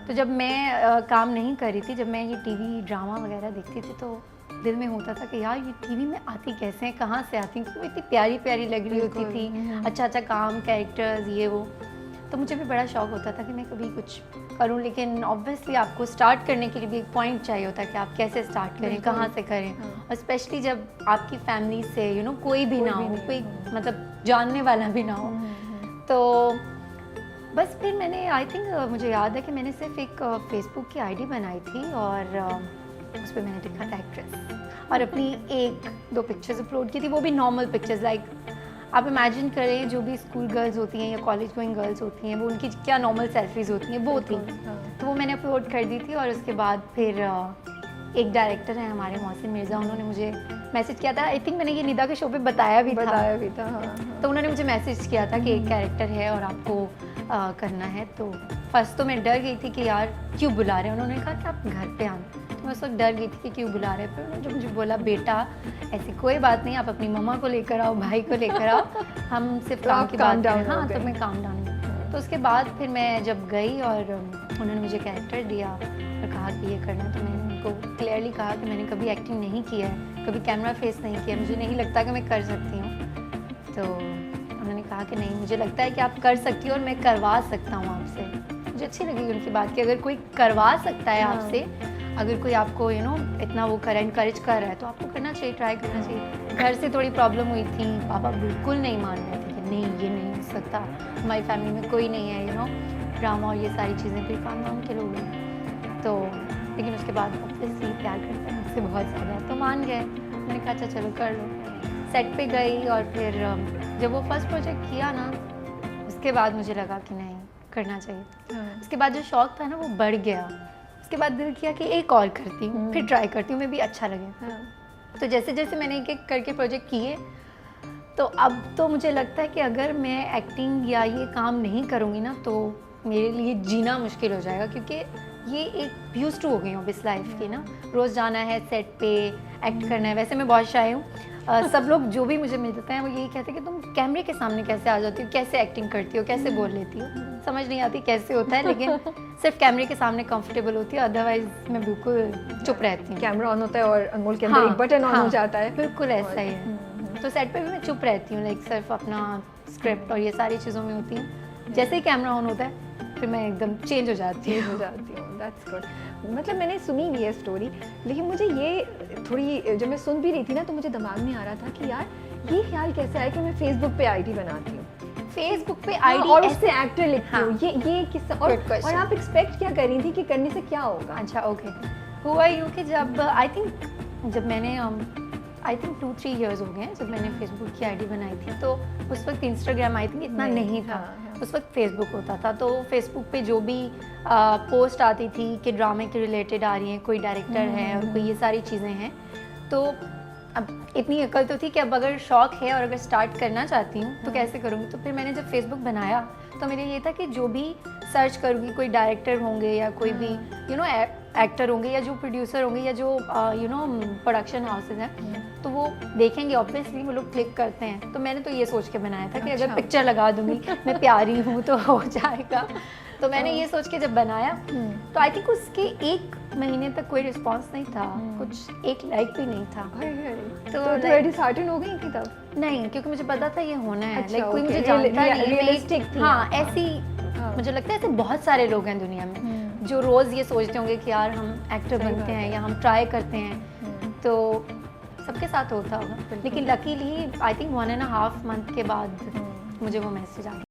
तो जब मैं काम नहीं कर रही थी, जब मैं ये टीवी ड्रामा वगैरह देखती थी तो दिल में होता था कि यार ये टीवी में आती कैसे हैं, कहाँ से आती हैं, क्योंकि इतनी प्यारी प्यारी लग रही होती थी, अच्छा अच्छा काम, कैरेक्टर्स, ये वो। तो मुझे भी बड़ा शौक होता था कि मैं कभी कुछ करूं, लेकिन ऑब्वियसली आपको स्टार्ट करने के लिए भी एक पॉइंट चाहिए होता है कि आप कैसे स्टार्ट करें, कहाँ से करें। और स्पेशली जब आपकी फैमिली से कोई भी ना हो, कोई मतलब जानने वाला भी ना हो। तो बस फिर मैंने आई थिंक मुझे याद है कि मैंने सिर्फ एक फेसबुक की आईडी बनाई थी और उस पर मैंने लिखा था एक्ट्रेस, और अपनी 1-2 पिक्चर्स अपलोड की थी, वो भी नॉर्मल पिक्चर्स। लाइक आप इमेजिन करें जो भी स्कूल गर्ल्स होती हैं या कॉलेज गोइंग गर्ल्स होती हैं, वो उनकी क्या नॉर्मल सेल्फीज होती हैं वो थी। तो वो मैंने अपलोड कर दी थी। और उसके बाद फिर एक डायरेक्टर है हमारे, मोहसिन मिर्ज़ा, उन्होंने मुझे मैसेज किया था। आई थिंक मैंने ये निदा के शो पे बताया भी था। हाँ। तो उन्होंने मुझे मैसेज किया था कि एक कैरेक्टर है और आपको करना है। तो फर्स्ट तो मैं डर गई थी कि यार क्यों बुला रहे हैं। उन्होंने कहा कि आप घर पे आना। तो मैं उस वक्त डर गई थी कि क्यों बुला रहे हैं। फिर उन्होंने जो मुझे बोला, बेटा ऐसी कोई बात नहीं, आप अपनी मम्मा को लेकर आओ, भाई को लेकर आओ, हम सिर्फ काम की बात करें। हाँ, तो मैं काम डाउन हुई। तो उसके बाद फिर मैं जब गई और उन्होंने मुझे कैरेक्टर दिया और कहा कि ये करना, तो मैंने उनको क्लियरली कहा कि मैंने कभी एक्टिंग नहीं किया है, कभी कैमरा फेस नहीं किया, मुझे नहीं लगता कि मैं कर सकती हूँ। तो उन्होंने कहा कि नहीं, मुझे लगता है कि आप कर सकती हो और मैं करवा सकता हूँ आपसे। मुझे अच्छी लगी उनकी बात कि अगर कोई करवा सकता है आपसे, अगर कोई आपको इतना वो इनकरेज कर रहा है तो आपको करना चाहिए, ट्राई करना चाहिए। घर से थोड़ी प्रॉब्लम हुई थी, पापा बिल्कुल नहीं मान रहे थे कि नहीं ये नहीं हो सकता, हमारी फैमिली में कोई नहीं है ड्रामा और ये सारी चीज़ें, फिर खानदान के लोग हैं। तो लेकिन उसके बाद ऑब्वियसली प्यार करते हैं मुझसे बहुत ज़्यादा, तो मान गए। मैंने कहा अच्छा चलो कर लो। सेट पे गई और फिर जब वो फर्स्ट प्रोजेक्ट किया ना, उसके बाद मुझे लगा कि नहीं करना चाहिए। उसके बाद जो शौक था ना वो बढ़ गया। उसके बाद दिल किया कि एक और करती हूँ, फिर ट्राई करती हूँ, मैं भी अच्छा लगे। तो जैसे जैसे मैंने एक एक करके प्रोजेक्ट किए, तो अब तो मुझे लगता है कि अगर मैं एक्टिंग या ये काम नहीं करूँगी ना तो मेरे लिए जीना मुश्किल हो जाएगा, क्योंकि ये एक यूज टू हो गई हूँ इस लाइफ की ना। रोज़ जाना है सेट पे, एक्ट करना है। वैसे मैं बहुत शाय हूँ। सब लोग जो भी मुझे मिलते हैं वो यही कहते हैं कि तुम कैमरे के सामने कैसे आ जाती हो, कैसे एक्टिंग करती हो, कैसे बोल लेती हो। समझ नहीं आती कैसे होता है, लेकिन सिर्फ कैमरे के सामने कंफर्टेबल होती है, अदरवाइज मैं बिल्कुल चुप रहती हूँ। कैमरा ऑन होता है और अनमोल के अंदर एक बटन ऑन हो जाता है। बिल्कुल ऐसा ही है। तो सेट पे भी मैं चुप रहती हूँ, लाइक सिर्फ अपना स्क्रिप्ट और ये सारी चीज़ों में होती हूँ। जैसे ही कैमरा ऑन होता है फिर मैं एकदम चेंज हो जाती हूँ। That's good. मतलब मैंने सुनी भी है स्टोरी, लेकिन मुझे ये थोड़ी, जब मैं सुन भी रही थी ना तो मुझे दिमाग में आ रहा था कि यार ये ख्याल कैसे आया कि मैं फेसबुक पे आईडी बनाती हूँ, फेसबुक पे आईडी और उस पे एक्टर लिखती हूँ। ये किस्सा, और आप एक्सपेक्ट क्या कर रही थी कि करने से क्या होगा? अच्छा ओके, हुआ यूँ कि जब जब मैंने आई थिंक 2-3 इयर्स हो गए जब मैंने फेसबुक की आईडी बनाई थी। तो उस वक्त इंस्टाग्राम आई थिंक इतना नहीं था। उस वक्त फेसबुक होता था। तो फेसबुक पे जो भी पोस्ट आती थी कि ड्रामे के रिलेटेड आ रही हैं, कोई डायरेक्टर है और कोई ये सारी चीज़ें हैं, तो अब इतनी अकल तो थी कि अब अगर शौक है और अगर स्टार्ट करना चाहती हूँ तो कैसे करूँगी। तो फिर मैंने जब फेसबुक बनाया तो मेरे ये था कि जो भी सर्च करूँगी, कोई डायरेक्टर होंगे या कोई भी एक्टर होंगे या जो प्रोड्यूसर होंगे या जो प्रोडक्शन हाउसेज हैं, तो वो देखेंगे, ऑब्वियसली वो लोग क्लिक करते हैं। तो मैंने तो ये सोच के बनाया था कि अगर पिक्चर लगा दूंगी, मैं प्यारी हूँ तो हो जाएगा। तो मैंने ये सोच के जब बनाया तो आई थिंक उसके 1 महीने तक कोई रिस्पांस नहीं था, कुछ एक लाइक भी नहीं था। तो डिसहार्टन हो गई थी तब? नहीं, क्योंकि मुझे पता था ये होना है। अच्छा, कोई मुझे जानता नहीं। हाँ, ऐसी मुझे लगता है ऐसे बहुत सारे लोग हैं दुनिया में जो रोज़ ये सोचते होंगे कि यार हम एक्टर बनते हैं या हम ट्राई करते हैं। तो सबके साथ होता होगा, लेकिन लकीली आई थिंक 1.5 मंथ के बाद मुझे वो मैसेज आ गया।